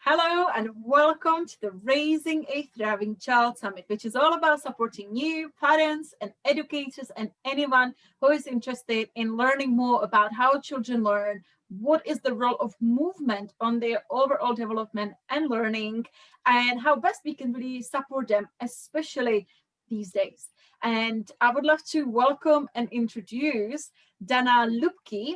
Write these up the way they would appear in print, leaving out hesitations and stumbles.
Hello and welcome to the Raising a Thriving Child Summit, which is all about supporting you, parents and educators and anyone who is interested in learning more about how children learn, what is the role of movement on their overall development and learning, and how best we can really support them, especially these days. And I would love to welcome and introduce Dana Luebke,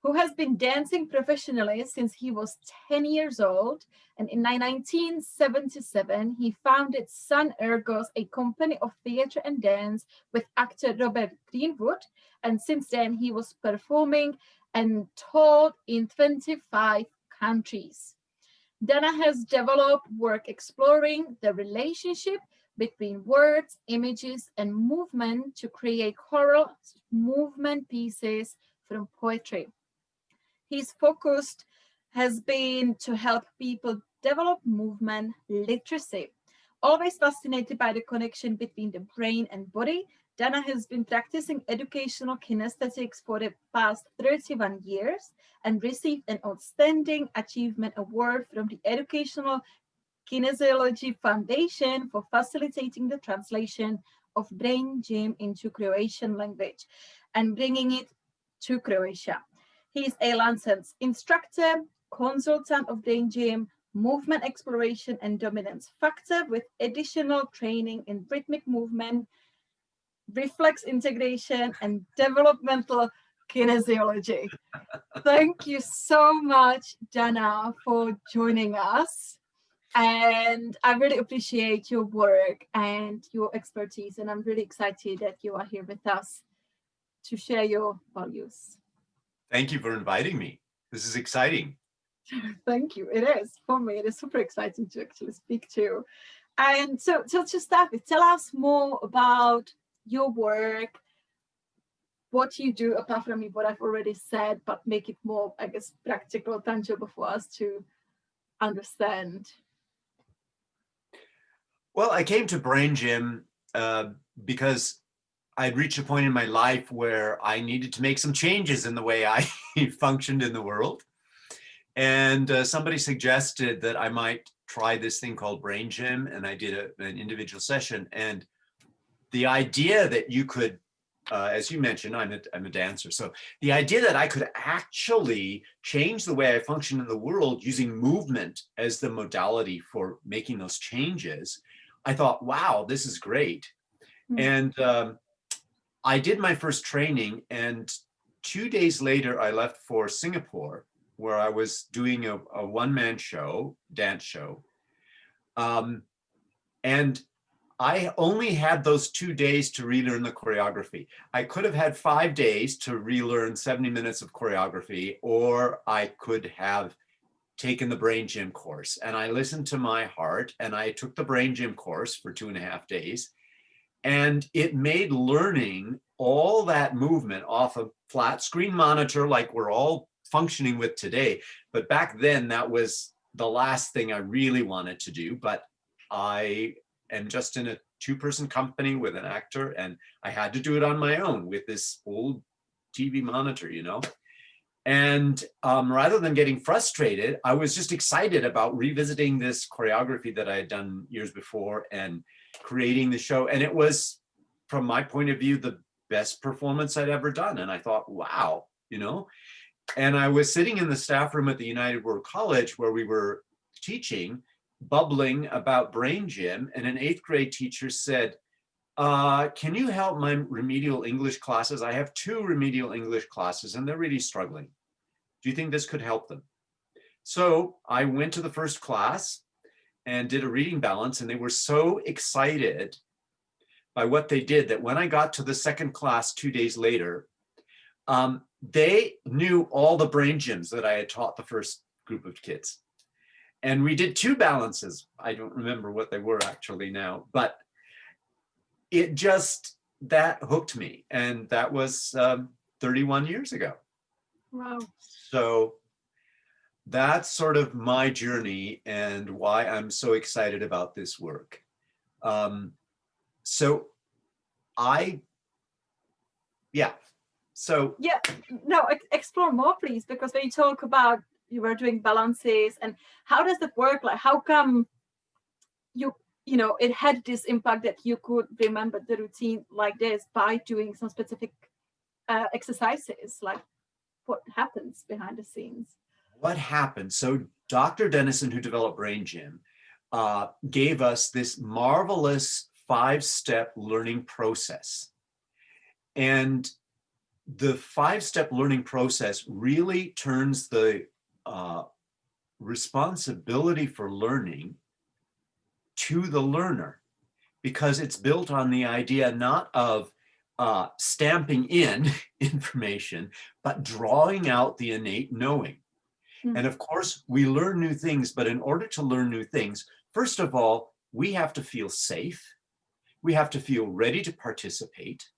who has been dancing professionally since he was 10 years old. And in 1977, he founded Sun Ergos, a company of theater and dance with actor Robert Greenwood. And since then, he was performing and taught in 25 countries. Dana has developed work exploring the relationship between words, images, and movement to create choral movement pieces from poetry. His focus has been to help people develop movement literacy. Always fascinated by the connection between the brain and body, Dana has been practicing educational kinesthetics for the past 31 years and received an Outstanding Achievement Award from the Educational Kinesiology Foundation for facilitating the translation of Brain Gym into Croatian language and bringing it to Croatia. He is a licensed instructor, consultant of Brain Gym, movement exploration and dominance factor with additional training in rhythmic movement, reflex integration, and developmental kinesiology. Thank you so much, Dana, for joining us. And I really appreciate your work and your expertise. And I'm really excited that you are here with us to share your values. Thank you for inviting me. This is exciting. Thank you. It is for me. It is super exciting to actually speak to. And so to start with, tell us more about your work, what you do apart from what I've already said, but make it more, I guess, practical, tangible for us to understand. Well, I came to Brain Gym because I'd reached a point in my life where I needed to make some changes in the way I functioned in the world. And somebody suggested that I might try this thing called Brain Gym, and I did an individual session. And the idea that you could, as you mentioned, I'm a dancer. So the idea that I could actually change the way I function in the world using movement as the modality for making those changes, I thought, wow, this is great. And I did my first training, and 2 days later, I left for Singapore, where I was doing a one-man show, dance show. And I only had those 2 days to relearn the choreography. I could have had 5 days to relearn 70 minutes of choreography, or I could have taken the Brain Gym course. And I listened to my heart, and I took the Brain Gym course for 2.5 days. And it made learning all that movement off a flat screen monitor like we're all functioning with today. But back then, that was the last thing I really wanted to do. But I am just in a 2-person company with an actor, and I had to do it on my own with this old TV monitor, you know. And rather than getting frustrated, I was just excited about revisiting this choreography that I had done years before and creating the show. And it was, from my point of view, the best performance I'd ever done. And I thought, wow, you know. And I was sitting in the staff room at the United World College where we were teaching, bubbling about Brain Gym. And an 8th grade teacher said, can you help my remedial English classes? I have 2 remedial English classes and they're really struggling. Do you think this could help them? So I went to the first class and did a reading balance, and they were so excited by what they did that when I got to the second class 2 days later, they knew all the brain gyms that I had taught the first group of kids. And we did 2 balances. I don't remember what they were actually now, but it just, that hooked me. And that was 31 years ago. Wow. So that's sort of my journey and why I'm so excited about this work. So no, explore more, please, because when you talk about you were doing balances, and how does that work? Like, how come you know it had this impact that you could remember the routine like this by doing some specific exercises? Like, what happens behind the scenes? What happened? So Dr. Dennison, who developed Brain Gym, gave us this marvelous 5-step learning process. And the 5-step learning process really turns the responsibility for learning to the learner, because it's built on the idea not of stamping in information, but drawing out the innate knowing. And of course, we learn new things, but in order to learn new things, first of all, we have to feel safe. We have to feel ready to participate.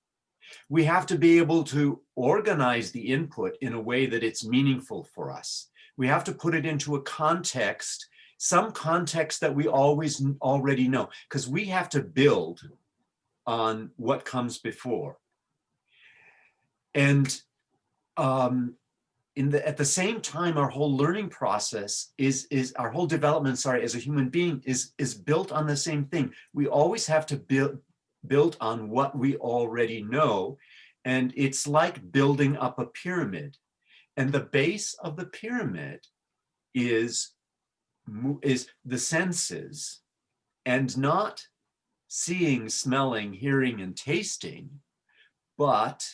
We have to be able to organize the input in a way that it's meaningful for us. We have to put it into a context, some context that we already know, because we have to build on what comes before. And at the same time, our whole learning process is our whole development, as a human being is built on the same thing. We always have to build on what we already know. And it's like building up a pyramid. And the base of the pyramid is the senses, and not seeing, smelling, hearing, and tasting, but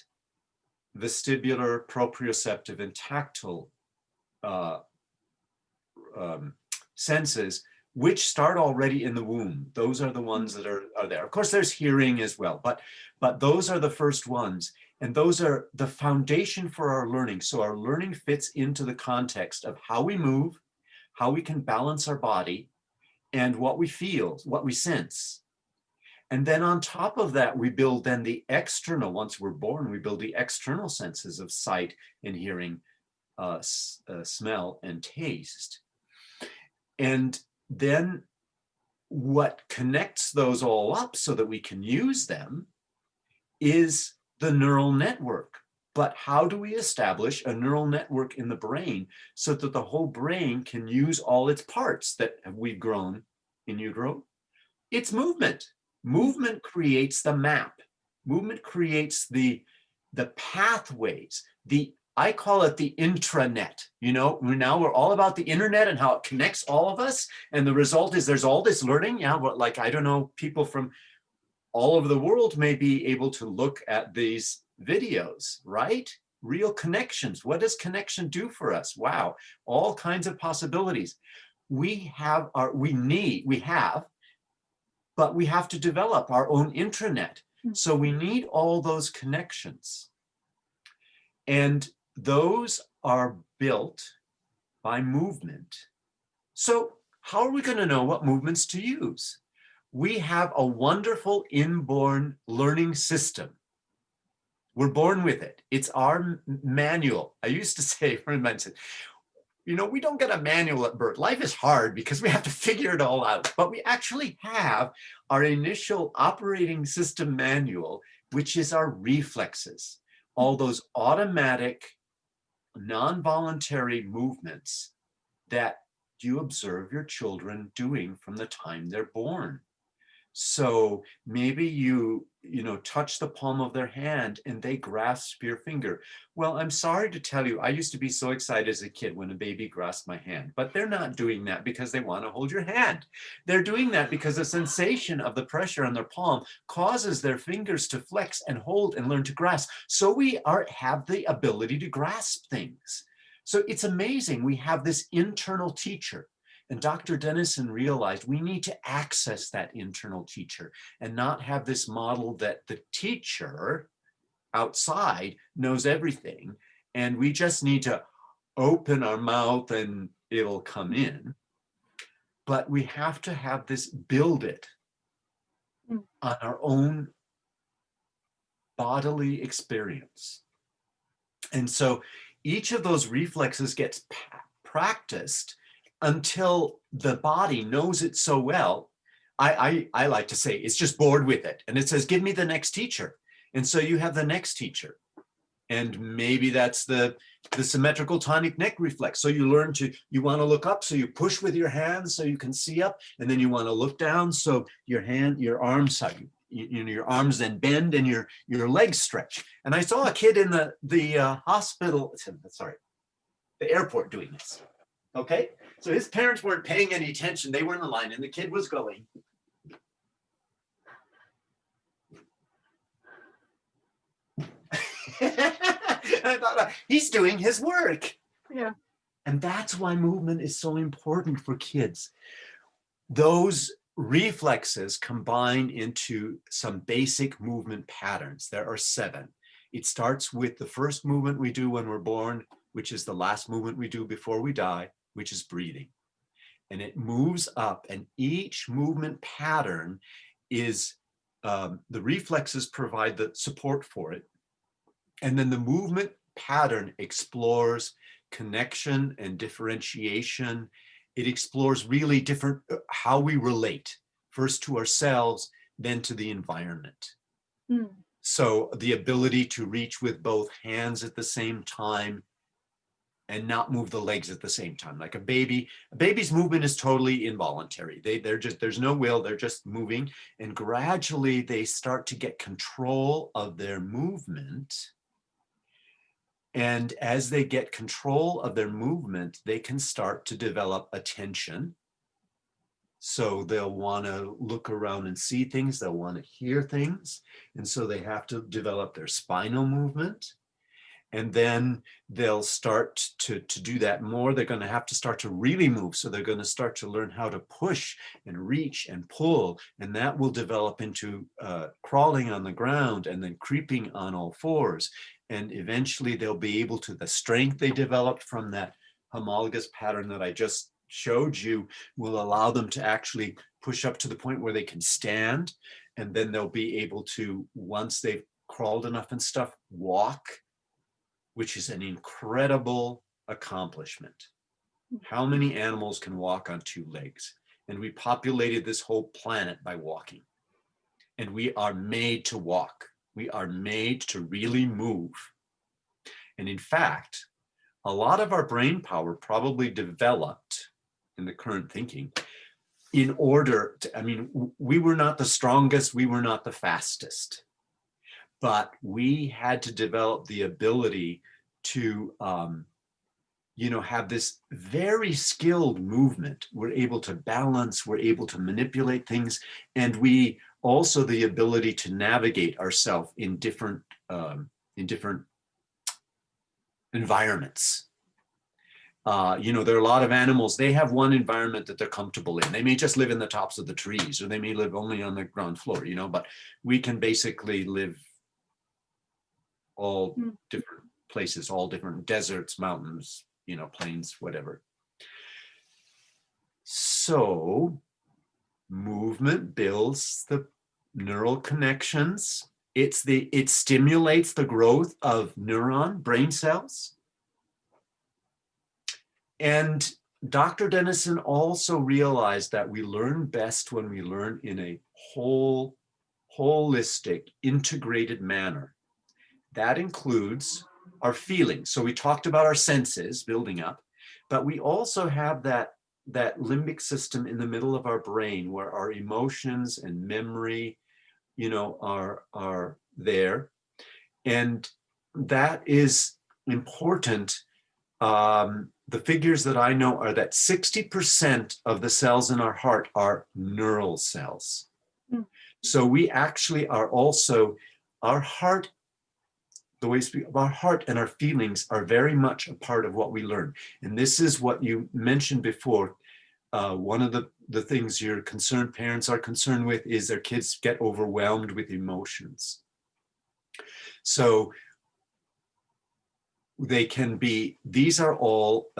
vestibular, proprioceptive, and tactile senses, which start already in the womb. Those are the ones that are there. Of course, there's hearing as well, but those are the first ones. And those are the foundation for our learning. So our learning fits into the context of how we move, how we can balance our body, and what we feel, what we sense. And then on top of that, we build then the external, once we're born, we build the external senses of sight and hearing, smell and taste. And then what connects those all up so that we can use them is the neural network. But how do we establish a neural network in the brain so that the whole brain can use all its parts that we've grown in utero? It's movement. Movement creates the map. Movement creates the pathways. I call it the intranet. You know, we're all about the internet and how it connects all of us. And the result is there's all this learning. Yeah, but like, I don't know, people from all over the world may be able to look at these videos, right? Real connections. What does connection do for us? Wow, all kinds of possibilities. We have, but we have to develop our own intranet. So we need all those connections. And those are built by movement. So how are we going to know what movements to use? We have a wonderful inborn learning system. We're born with it. It's our manual. I used to say, you know, we don't get a manual at birth. Life is hard because we have to figure it all out. But we actually have our initial operating system manual, which is our reflexes. All those automatic, non-voluntary movements that you observe your children doing from the time they're born. So maybe you touch the palm of their hand and they grasp your finger. Well, I'm sorry to tell you, I used to be so excited as a kid when a baby grasped my hand, but they're not doing that because they want to hold your hand. They're doing that because the sensation of the pressure on their palm causes their fingers to flex and hold and learn to grasp. So we have the ability to grasp things. So it's amazing. We have this internal teacher. And Dr. Dennison realized we need to access that internal teacher and not have this model that the teacher outside knows everything. And we just need to open our mouth and it'll come in. But we have to have this, build it on our own bodily experience. And so each of those reflexes gets practiced until the body knows it so well. I like to say it's just bored with it. And it says, give me the next teacher. And so you have the next teacher. And maybe that's the symmetrical tonic neck reflex. So you learn to, you want to look up, so you push with your hands so you can see up, and then you want to look down, so your arms, your arms then bend and your legs stretch. And I saw a kid in the hospital, sorry, the airport doing this. Okay, so his parents weren't paying any attention. They were in the line, and the kid was going. I thought, he's doing his work. Yeah. And that's why movement is so important for kids. Those reflexes combine into some basic movement patterns. There are 7. It starts with the first movement we do when we're born, which is the last movement we do before we die, which is breathing. And it moves up, and each movement pattern is, the reflexes provide the support for it. And then the movement pattern explores connection and differentiation. It explores really different, how we relate, first to ourselves, then to the environment. Mm. So the ability to reach with both hands at the same time and not move the legs at the same time. Like a baby's movement is totally involuntary. They're just, there's no will, they're just moving. And gradually they start to get control of their movement. And as they get control of their movement, they can start to develop attention. So they'll want to look around and see things, they'll want to hear things. And so they have to develop their spinal movement. And then they'll start to do that more. They're going to have to start to really move. So they're going to start to learn how to push and reach and pull. And that will develop into crawling on the ground and then creeping on all fours. And eventually they'll be able to, the strength they developed from that homologous pattern that I just showed you will allow them to actually push up to the point where they can stand. And then they'll be able to, once they've crawled enough and stuff, walk, which is an incredible accomplishment. How many animals can walk on 2 legs? And we populated this whole planet by walking. And we are made to walk. We are made to really move. And in fact, a lot of our brain power probably developed in the current thinking in order to, I mean, we were not the strongest, we were not the fastest, but we had to develop the ability to, have this very skilled movement. We're able to balance, we're able to manipulate things, and we also the ability to navigate ourselves in different environments. There are a lot of animals, they have one environment that they're comfortable in. They may just live in the tops of the trees, or they may live only on the ground floor, but we can basically live all different places, all different deserts, mountains, plains, whatever. So movement builds the neural connections. It stimulates the growth of brain cells. And Dr. Dennison also realized that we learn best when we learn in a holistic, integrated manner. That includes our feelings. So we talked about our senses building up, but we also have that limbic system in the middle of our brain where our emotions and memory, are there. And that is important. The figures that I know are that 60% of the cells in our heart are neural cells. Mm. So we actually are also, our heart, the way our heart and our feelings are very much a part of what we learn. And this is what you mentioned before. One of the things your concerned parents are concerned with is their kids get overwhelmed with emotions. So they can be, these are all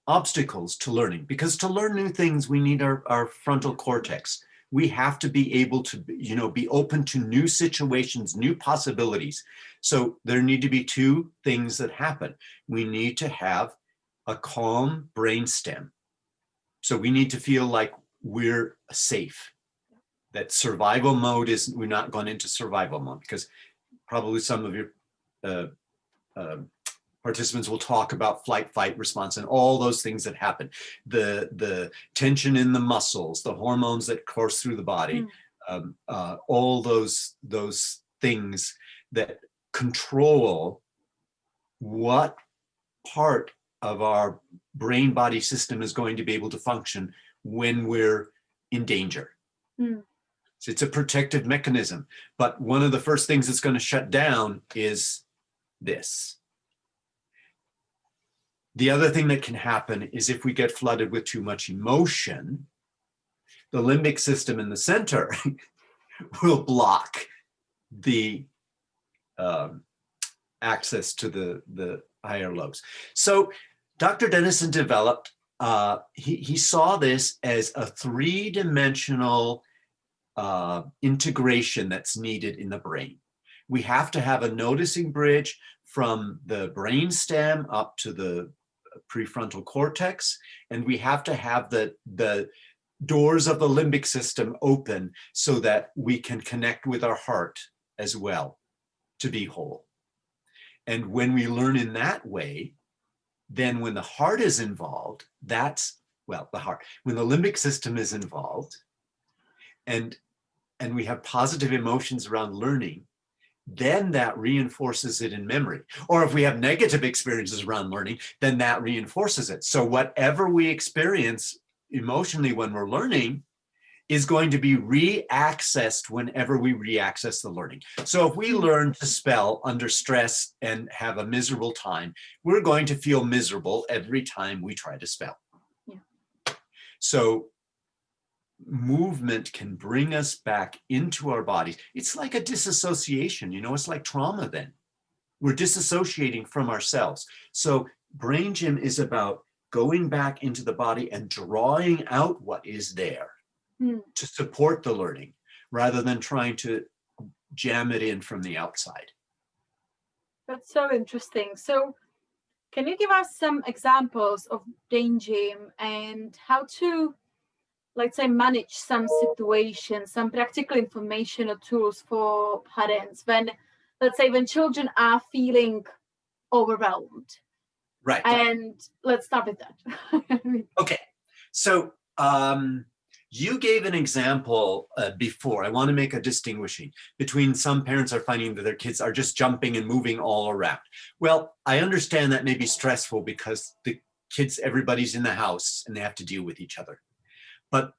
obstacles to learning, because to learn new things, we need our frontal cortex. We have to be able to, be open to new situations, new possibilities. So there need to be 2 things that happen. We need to have a calm brainstem. So we need to feel like we're safe, that survival mode we're not going into survival mode, because probably some of your participants will talk about flight, fight response, and all those things that happen. The tension in the muscles, the hormones that course through the body, all those things that control what part of our brain body system is going to be able to function when we're in danger. So it's a protective mechanism. But one of the first things that's going to shut down is this. The other thing that can happen is if we get flooded with too much emotion, the limbic system in the center will block the access to the higher lobes. So Dr. Dennison developed, he saw this as a three-dimensional integration that's needed in the brain. We have to have a noticing bridge from the brain stem up to the prefrontal cortex, and we have to have the doors of the limbic system open so that we can connect with our heart as well to be whole. And when we learn in that way, then when the heart is involved, the heart, when the limbic system is involved, and we have positive emotions around learning, then that reinforces it in memory. Or if we have negative experiences around learning, then that reinforces it. So whatever we experience emotionally when we're learning is going to be re-accessed whenever we re-access the learning. So if we learn to spell under stress and have a miserable time, we're going to feel miserable every time we try to spell. Yeah. So movement can bring us back into our bodies. It's like a disassociation, it's like trauma then. We're disassociating from ourselves. So Brain Gym is about going back into the body and drawing out what is there to support the learning, rather than trying to jam it in from the outside. That's so interesting. So can you give us some examples of Brain Gym and how to, let's say, manage some situations, some practical information or tools for parents when, let's say, when children are feeling overwhelmed? Right. And let's start with that. Okay. So you gave an example before. I want to make a distinguishing between some parents are finding that their kids are just jumping and moving all around. Well, I understand that may be stressful because the kids, everybody's in the house and they have to deal with each other. But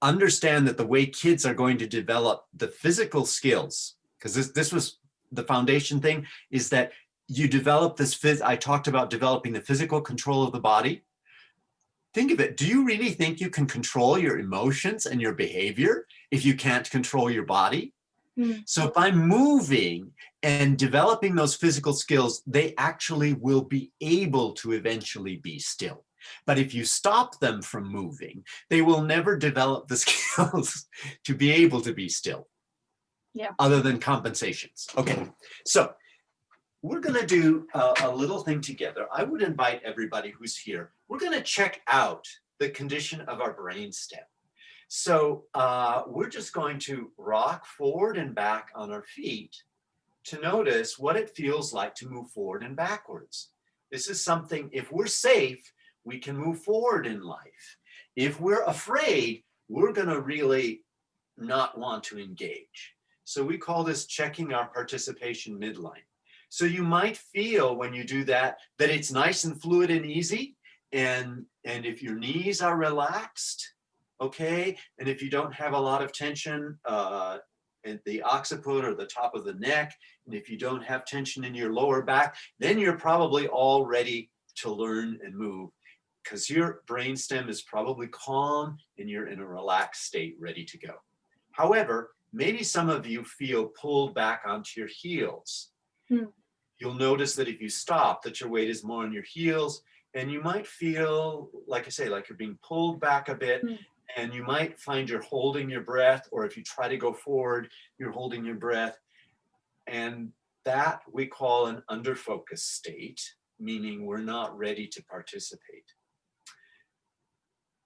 understand that the way kids are going to develop the physical skills, because this was the foundation thing, is that you develop this, I talked about developing the physical control of the body. Think of it. Do you really think you can control your emotions and your behavior if you can't control your body? So by moving and developing those physical skills, they actually will be able to eventually be still. But if you stop them from moving, they will never develop the skills to be able to be still. Yeah. Other than compensations. Okay. So we're going to do a little thing together. I would invite everybody who's here. We're going to check out the condition of our brainstem. So we're just going to rock forward and back on our feet to notice what it feels like to move forward and backwards. This is something, if we're safe, we can move forward in life. If we're afraid, we're going to really not want to engage. So we call this checking our participation midline. So you might feel when you do that it's nice and fluid and easy. And if your knees are relaxed, okay, and if you don't have a lot of tension at the occiput or the top of the neck, and if you don't have tension in your lower back, then you're probably all ready to learn and move, because your brainstem is probably calm and you're in a relaxed state, ready to go. However, maybe some of you feel pulled back onto your heels. You'll notice that if you stop, that your weight is more on your heels, and you might feel, like I say, like you're being pulled back a bit, and you might find you're holding your breath, or if you try to go forward, you're holding your breath. And that we call an underfocus state, meaning we're not ready to participate.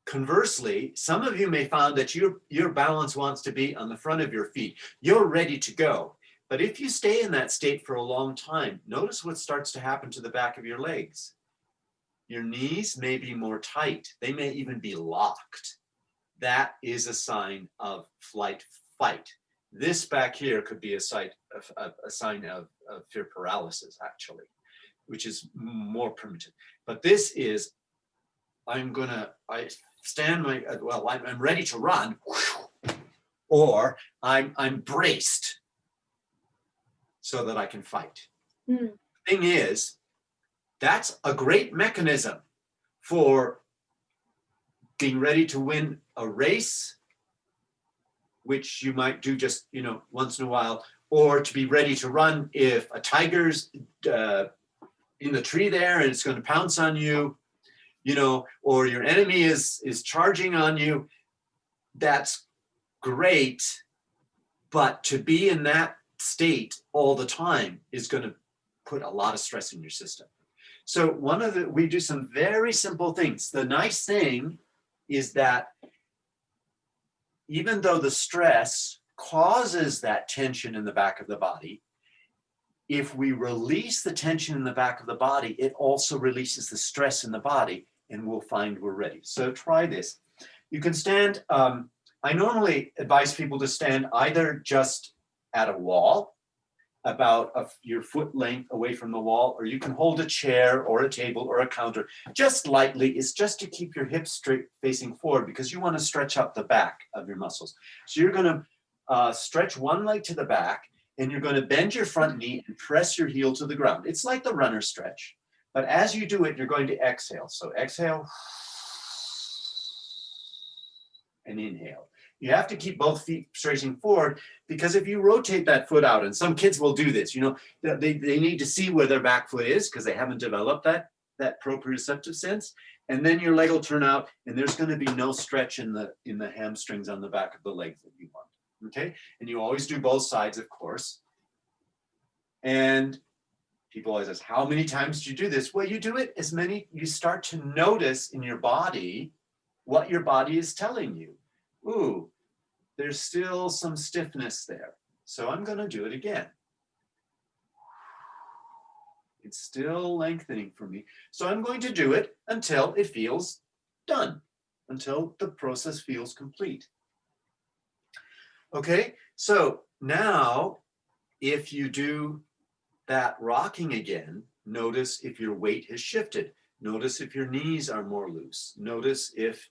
Conversely, some of you may find that your balance wants to be on the front of your feet. You're ready to go, But if you stay in that state for a long time, notice what starts to happen to the back of your legs. Your knees may be more tight. They may even be locked. That is a sign of flight fight. This back here could be a sign of fear paralysis, actually, which is more primitive. But this is, I'm ready to run, or I'm braced so that I can fight. Mm. Thing is, that's a great mechanism for being ready to win a race, which you might do just, once in a while, or to be ready to run if a tiger's in the tree there and it's going to pounce on you, or your enemy is charging on you. That's great, but to be in that state all the time is going to put a lot of stress in your system. So we do some very simple things. The nice thing is that even though the stress causes that tension in the back of the body, if we release the tension in the back of the body, it also releases the stress in the body, and we'll find we're ready. So try this. You can stand, I normally advise people to stand either just at a wall, about your foot length away from the wall, or you can hold a chair or a table or a counter just lightly. It's just to keep your hips straight facing forward, because you want to stretch up the back of your muscles. So you're going to stretch one leg to the back, and you're going to bend your front knee and press your heel to the ground. It's like the runner stretch, but as you do it, you're going to exhale. So exhale and inhale. You have to keep both feet facing forward, because if you rotate that foot out, and some kids will do this, they need to see where their back foot is because they haven't developed that proprioceptive sense. And then your leg will turn out, and there's going to be no stretch in the hamstrings on the back of the legs that you want. Okay? And you always do both sides, of course. And people always ask, how many times do you do this? Well, you do it you start to notice in your body what your body is telling you. Ooh, there's still some stiffness there. So I'm going to do it again. It's still lengthening for me. So I'm going to do it until it feels done, until the process feels complete. Okay, so now if you do that rocking again, notice if your weight has shifted. Notice if your knees are more loose. Notice if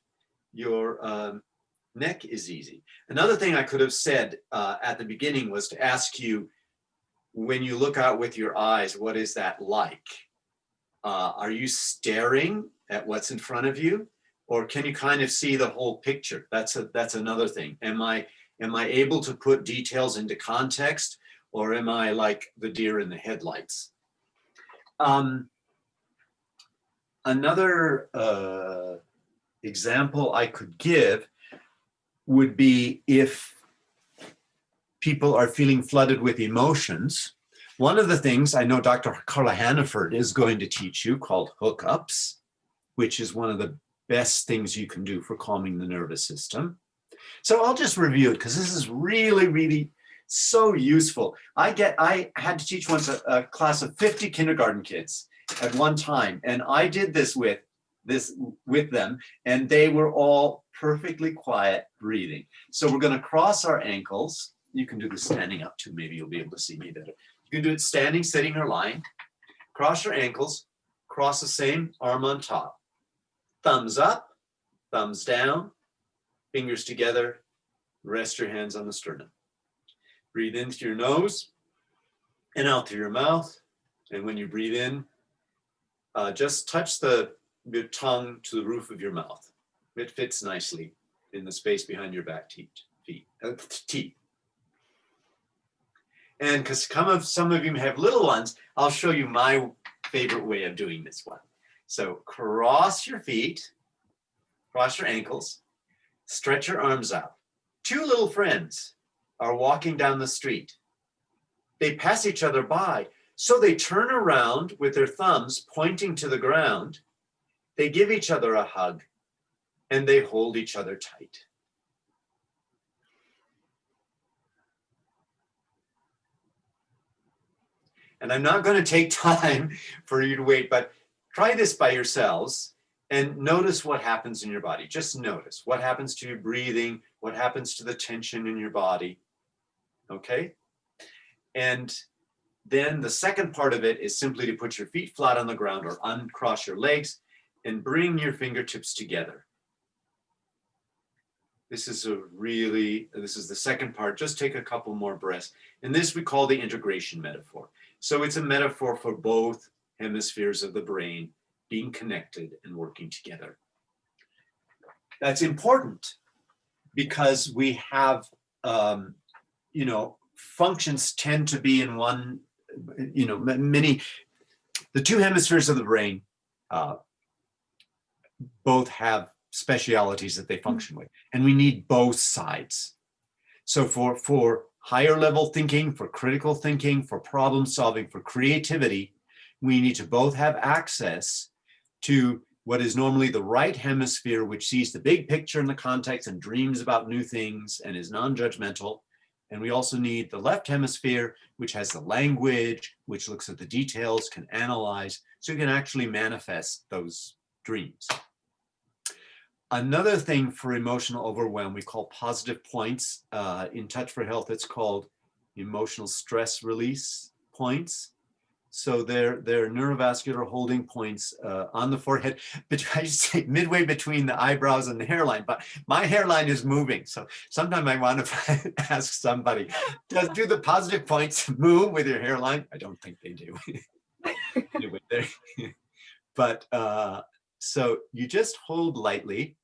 your neck is easy. Another thing I could have said at the beginning was to ask you, when you look out with your eyes, what is that like? Are you staring at what's in front of you, or can you kind of see the whole picture? That's another thing. Am I able to put details into context, or am I like the deer in the headlights? Another example I could give would be if people are feeling flooded with emotions. One of the things I know Dr. Carla Hannaford is going to teach you, called hookups, which is one of the best things you can do for calming the nervous system. So I'll just review it, because this is really, really so useful. I had to teach once a class of 50 kindergarten kids at one time, and I did this with them, and they were all perfectly quiet breathing. So we're going to cross our ankles. You can do this standing up too. Maybe you'll be able to see me better. You can do it standing, sitting, or lying. Cross your ankles. Cross the same arm on top. Thumbs up, thumbs down, fingers together. Rest your hands on the sternum. Breathe in through your nose and out through your mouth. And when you breathe in, just touch your tongue to the roof of your mouth. It fits nicely in the space behind your back teeth. And because some of you have little ones, I'll show you my favorite way of doing this one. So cross your feet, cross your ankles, stretch your arms out. Two little friends are walking down the street. They pass each other by, so they turn around with their thumbs pointing to the ground. They give each other a hug, and they hold each other tight. And I'm not going to take time for you to wait, but try this by yourselves and notice what happens in your body. Just notice what happens to your breathing, what happens to the tension in your body. Okay? And then the second part of it is simply to put your feet flat on the ground or uncross your legs and bring your fingertips together. This is the second part. Just take a couple more breaths. And this we call the integration metaphor. So it's a metaphor for both hemispheres of the brain being connected and working together. That's important because we have, functions tend to be in one, the two hemispheres of the brain both have specialities that they function with, and we need both sides. So for higher level thinking, for critical thinking, for problem solving, for creativity, we need to both have access to what is normally the right hemisphere, which sees the big picture in the context and dreams about new things and is non-judgmental. And we also need the left hemisphere, which has the language, which looks at the details, can analyze, so you can actually manifest those dreams. Another thing for emotional overwhelm, we call positive points. In Touch for Health, it's called emotional stress release points. So they're neurovascular holding points on the forehead, but I say midway between the eyebrows and the hairline, but my hairline is moving. So sometimes I want to ask somebody, do the positive points move with your hairline? I don't think they do. Anyway, but so you just hold lightly,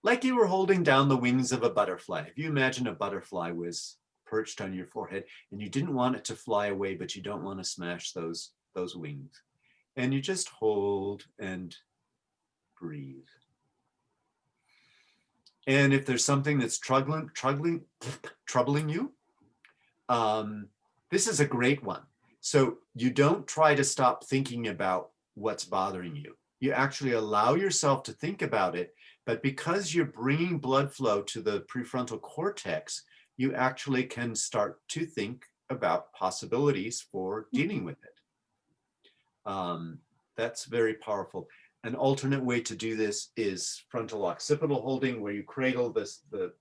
like you were holding down the wings of a butterfly. If you imagine a butterfly was perched on your forehead and you didn't want it to fly away, but you don't want to smash those wings. And you just hold and breathe. And if there's something that's troubling you, this is a great one. So you don't try to stop thinking about what's bothering you. You actually allow yourself to think about it, but because you're bringing blood flow to the prefrontal cortex, you actually can start to think about possibilities for dealing with it. That's very powerful. An alternate way to do this is frontal occipital holding, where you cradle the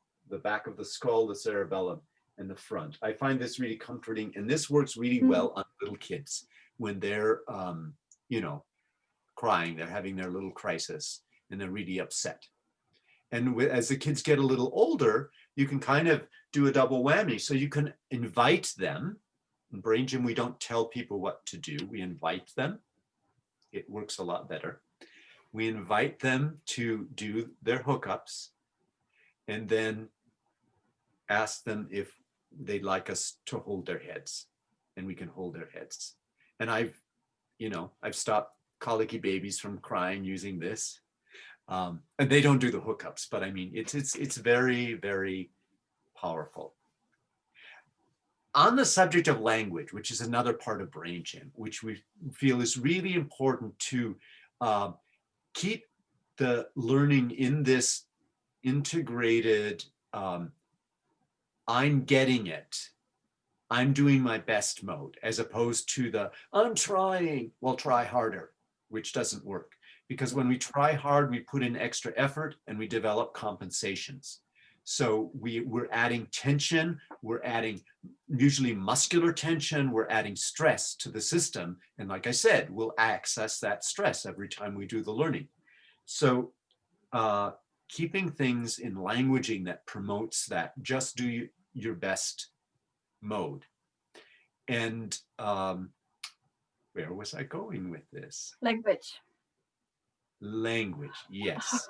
back of the skull, the cerebellum, and the front. I find this really comforting, and this works really well on little kids when they're, crying, they're having their little crisis, and they're really upset. And as the kids get a little older, you can kind of do a double whammy. So you can invite them. In Brain Gym, we don't tell people what to do. We invite them. It works a lot better. We invite them to do their hookups and then ask them if they'd like us to hold their heads, and we can hold their heads. And I've stopped colicky babies from crying using this. And they don't do the hookups, but I mean, it's very, very powerful. On the subject of language, which is another part of Brain Gym, which we feel is really important to keep the learning in this integrated, I'm getting it, I'm doing my best mode, as opposed to the I'm trying, well, try harder, which doesn't work. Because when we try hard, we put in extra effort and we develop compensations. So we're adding tension, we're adding usually muscular tension, we're adding stress to the system. And like I said, we'll access that stress every time we do the learning. So keeping things in languaging that promotes that just do your best mode. And where was I going with this? Language, yes.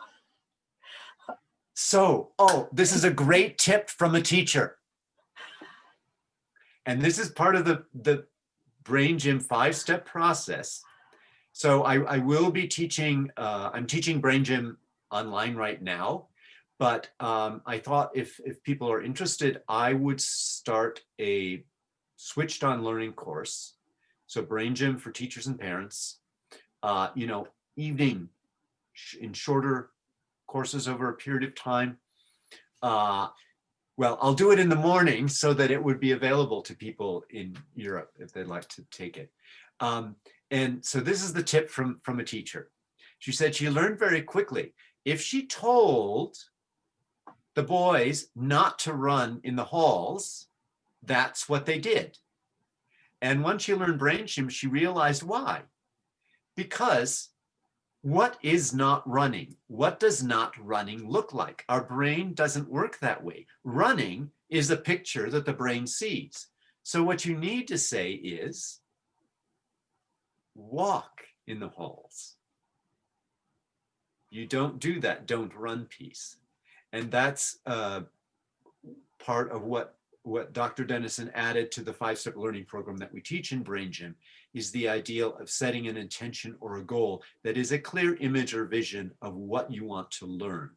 So, this is a great tip from a teacher. And this is part of the Brain Gym 5-step process. So I will be teaching, I'm teaching Brain Gym online right now, but I thought if people are interested, I would start a switched on learning course. So Brain Gym for teachers and parents, evening in shorter courses over a period of time. Well, I'll do it in the morning so that it would be available to people in Europe if they'd like to take it. And so this is the tip from a teacher. She said she learned very quickly. If she told the boys not to run in the halls, that's what they did. And once she learned brain gym, she realized why. Because what is not running? What does not running look like? Our brain doesn't work that way. Running is a picture that the brain sees. So what you need to say is, walk in the halls. You don't do that don't run piece. And that's part of what Dr. Dennison added to the 5-step learning program that we teach in Brain Gym, is the ideal of setting an intention or a goal that is a clear image or vision of what you want to learn.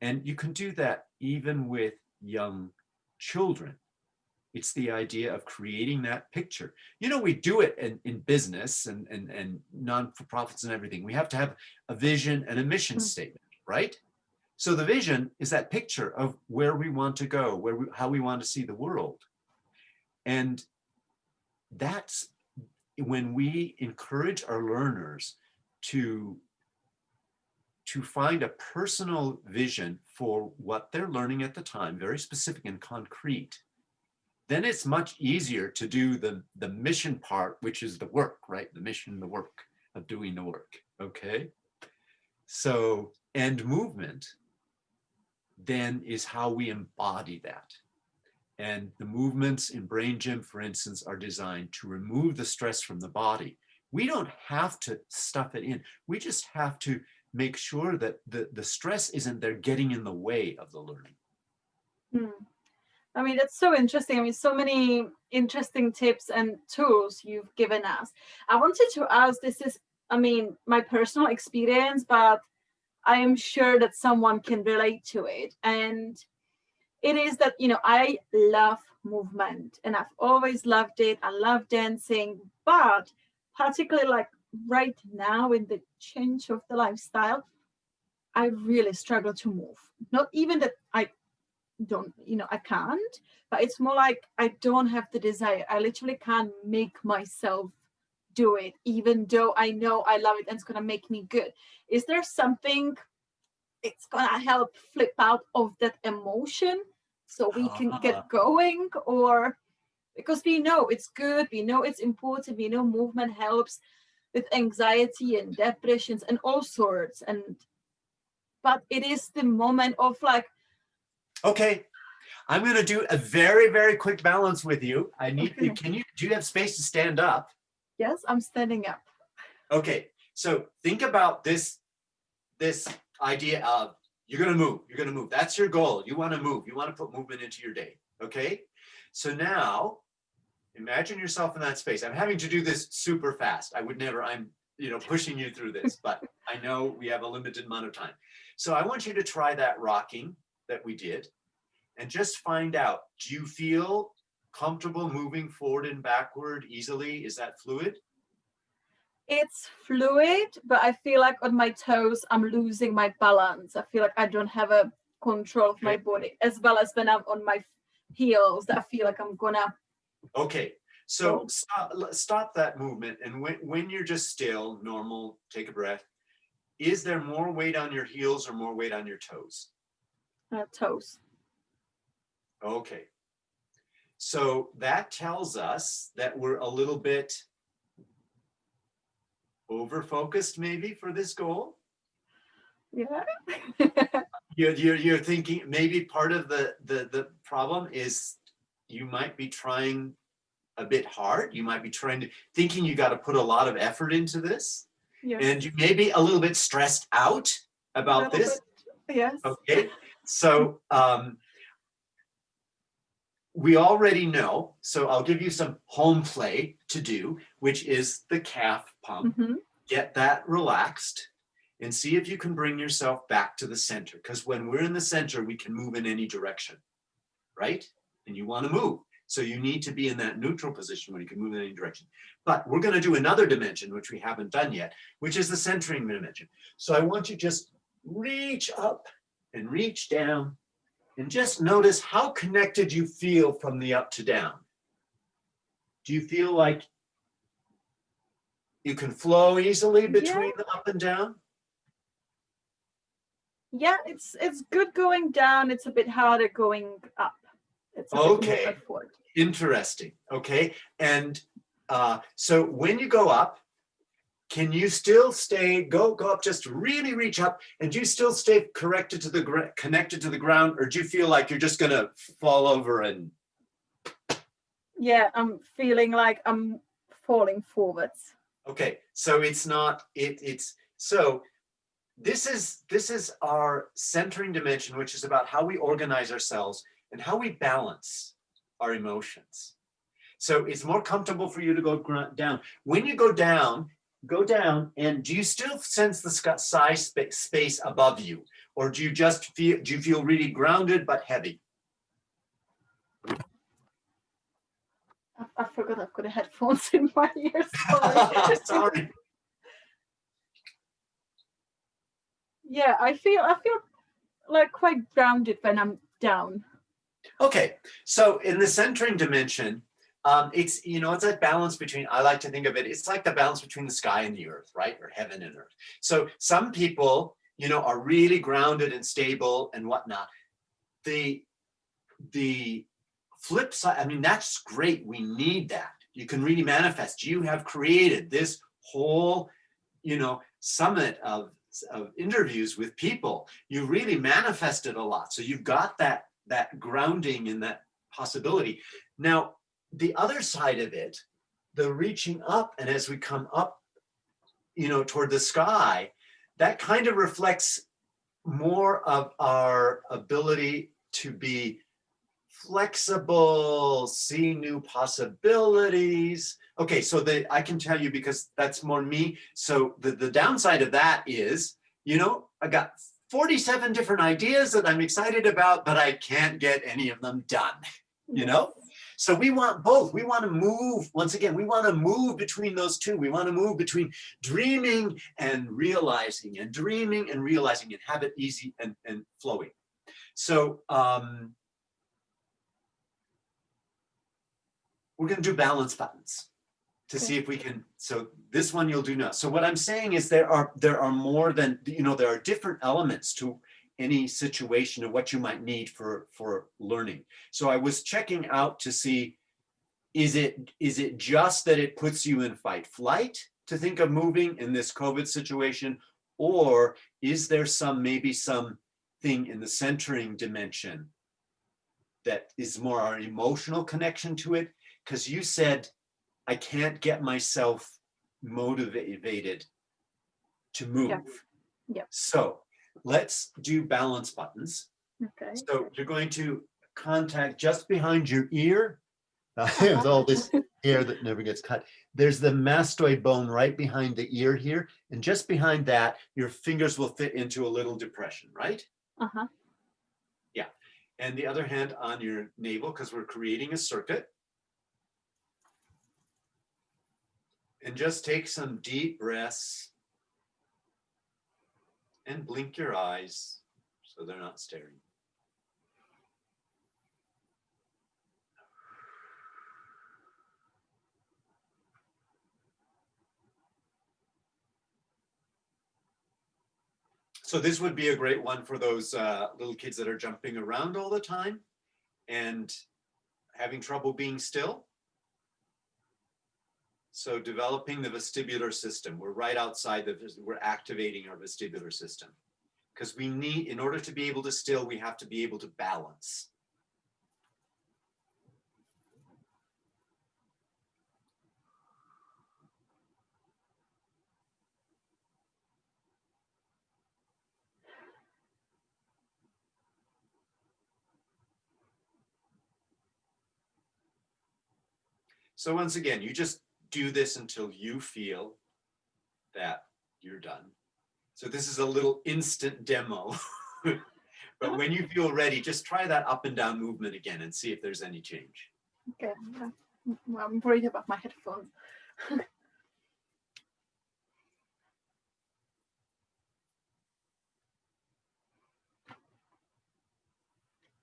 And you can do that even with young children. It's the idea of creating that picture. You know, we do it in business and non-for-profits and everything. We have to have a vision and a mission statement, right? So the vision is that picture of where we want to go, how we want to see the world. And that's when we encourage our learners to find a personal vision for what they're learning at the time, very specific and concrete. Then it's much easier to do the mission part, which is the work, right? The mission, the work of doing the work, okay? So, and movement then is how we embody that. And the movements in Brain Gym, for instance, are designed to remove the stress from the body. We don't have to stuff it in. We just have to make sure that the stress isn't there getting in the way of the learning. I mean, that's so interesting. I mean, so many interesting tips and tools you've given us. I wanted to ask, this is, I mean, my personal experience, but I am sure that someone can relate to it. And it is that, you know, I love movement and I've always loved it. I love dancing, but particularly like right now in the change of the lifestyle, I really struggle to move. Not even that I don't, you know, I can't, but it's more like I don't have the desire. I literally can't make myself do it, even though I know I love it and it's going to make me good. Is there something it's going to help flip out of that emotion so we can get going? Or because we know it's good, we know it's important, we know movement helps with anxiety and depressions and all sorts, and but it is the moment of like, okay, I'm going to do a very, very quick balance with you. I need, okay. do you have space to stand up? Yes, I'm standing up. Okay, so think about this idea of you're going to move. That's your goal. You want to move. You want to put movement into your day. Okay, so now imagine yourself in that space. I'm having to do this super fast. I would never, I'm, you know, pushing you through this, but I know we have a limited amount of time. So I want you to try that rocking that we did and just find out, do you feel comfortable moving forward and backward easily? Is that fluid? It's fluid, but I feel like on my toes, I'm losing my balance. I feel like I don't have a control of my body, as well as when I'm on my heels, that I feel like I'm gonna. Okay, so stop that movement. And when you're just still, normal, take a breath. Is there more weight on your heels or more weight on your toes? Toes. Okay. So that tells us that we're a little bit over-focused maybe for this goal. Yeah. You're thinking maybe part of the problem is you might be trying a bit hard. You might be thinking you got to put a lot of effort into this. Yes. And you may be a little bit stressed out about this. Yes. Okay. So we already know, so I'll give you some home play to do, which is the calf pump. Mm-hmm. Get that relaxed and see if you can bring yourself back to the center. Because when we're in the center, we can move in any direction, right? And you want to move. So you need to be in that neutral position when you can move in any direction. But we're going to do another dimension, which we haven't done yet, which is the centering dimension. So I want you to just reach up and reach down And just notice how connected you feel from the up to down. Do you feel like you can flow easily between the up and down? Yeah, it's good going down. It's a bit harder going up. It's a bit more effort. Interesting. Okay. And so when you go up, can you still go up, just really reach up, and do you still stay connected to the ground, or do you feel like you're just gonna fall over and? Yeah, I'm feeling like I'm falling forwards. Okay, so it's not so this is our centering dimension, which is about how we organize ourselves and how we balance our emotions. So it's more comfortable for you to go down. When you go down, and do you still sense the sky space above you, or do you feel really grounded but heavy? I forgot I've got the headphones in my ears. Sorry. Sorry. Yeah, I feel like quite grounded when I'm down. Okay, so in the centering dimension, it's that balance between, I like to think of it, it's like the balance between the sky and the earth, right? Or heaven and earth. So some people, are really grounded and stable and whatnot. The flip side, I mean, that's great. We need that. You can really manifest. You have created this whole, summit of interviews with people. You really manifested a lot. So you've got that grounding and that possibility. Now, the other side of it, the reaching up, and as we come up, toward the sky, that kind of reflects more of our ability to be flexible, see new possibilities. Okay, so I can tell you, because that's more me. So the downside of that is, I got 47 different ideas that I'm excited about, but I can't get any of them done, So we want both. We want to move, once again, we want to move between those two. We want to move between dreaming and realizing, and dreaming and realizing, and have it easy and flowing. So we're going to do balance buttons to see if we can. So this one you'll do now. So what I'm saying is there are more than, there are different elements to any situation of what you might need for learning. So I was checking out to see, is it just that it puts you in fight flight to think of moving in this COVID situation, or is there maybe some thing in the centering dimension that is more our emotional connection to it? Because you said, I can't get myself motivated to move. Yeah. So let's do balance buttons. Okay. So you're going to contact just behind your ear. There's all this hair that never gets cut. There's the mastoid bone right behind the ear here. And just behind that, your fingers will fit into a little depression, right? Uh-huh. Yeah. And the other hand on your navel, because we're creating a circuit. And just take some deep breaths and blink your eyes so they're not staring. So this would be a great one for those little kids that are jumping around all the time and having trouble being still. So developing the vestibular system. We're right outside we're activating our vestibular system. Because we need, in order to be able to still, we have to be able to balance. So once again, you just do this until you feel that you're done. So this is a little instant demo. But when you feel ready, just try that up and down movement again and see if there's any change. Okay. Well, I'm worried about my headphones.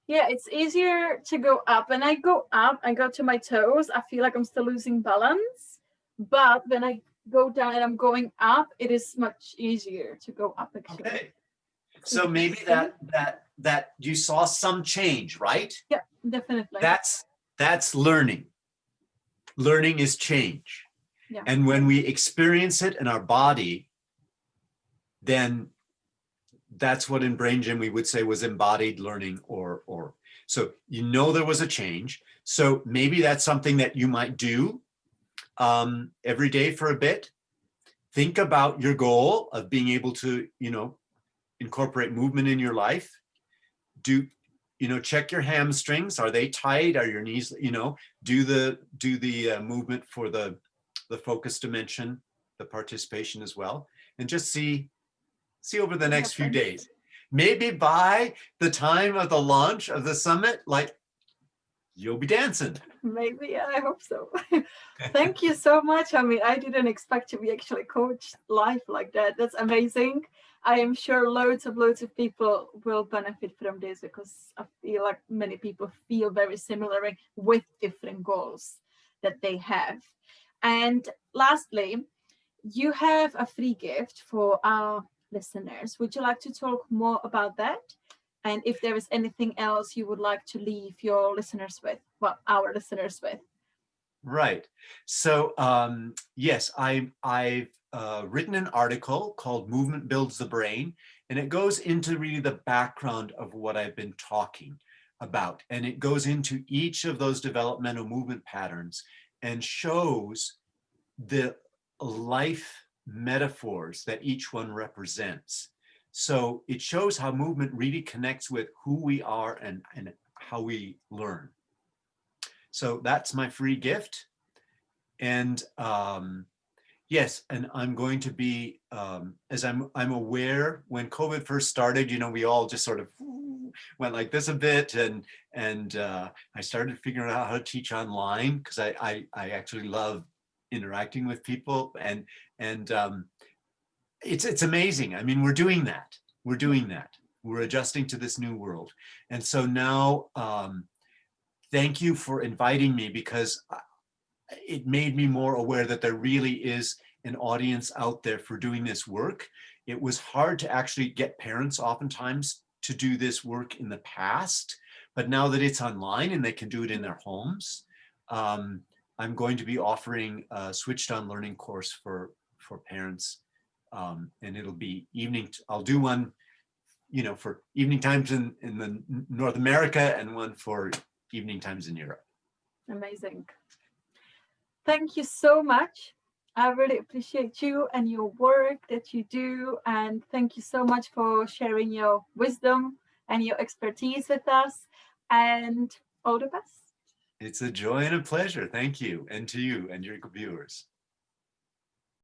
Yeah, it's easier to go up. When I go up, I go to my toes. I feel like I'm still losing balance. But when I go down and I'm going up, it is much easier to go up actually. Okay. It's So maybe interesting. that you saw some change, right? Yeah, definitely. That's learning. Learning is change. Yeah. And when we experience it in our body, then that's what in Brain Gym we would say was embodied learning or so you know there was a change. So maybe that's something that you might do every day for a bit. Think about your goal of being able to, incorporate movement in your life. Do, check your hamstrings. Are they tight? Are your knees, do the movement for the focus dimension, the participation as well, and just see over the What next few happens? days. Maybe by the time of the launch of the summit, like you'll be dancing. Maybe, yeah, I hope so. Thank you so much. I mean, I didn't expect to be actually coached live like that. That's amazing. I am sure loads of people will benefit from this because I feel like many people feel very similar with different goals that they have. And lastly, you have a free gift for our listeners. Would you like to talk more about that? And if there is anything else you would like to leave your listeners with, well, our listeners with. Right. So yes, I've written an article called "Movement Builds the Brain," and it goes into really the background of what I've been talking about, and it goes into each of those developmental movement patterns and shows the life metaphors that each one represents. So it shows how movement really connects with who we are and how we learn. So that's my free gift. And yes, and I'm going to be, as I'm aware, when COVID first started, we all just sort of went like this a bit, and I started figuring out how to teach online because I actually love interacting with people, and it's amazing. I mean, we're doing that. We're Yeah. doing that. We're adjusting to this new world, and so now, thank you for inviting me because it made me more aware that there really is an audience out there for doing this work. It was hard to actually get parents oftentimes to do this work in the past, but now that it's online and they can do it in their homes, I'm going to be offering a switched on learning course for parents, and it'll be evening. I'll do one, for evening times in the North America and one for evening times in Europe. Amazing. Thank you so much. I really appreciate you and your work that you do. And thank you so much for sharing your wisdom and your expertise with us. And all the best. It's a joy and a pleasure. Thank you. And to you and your viewers.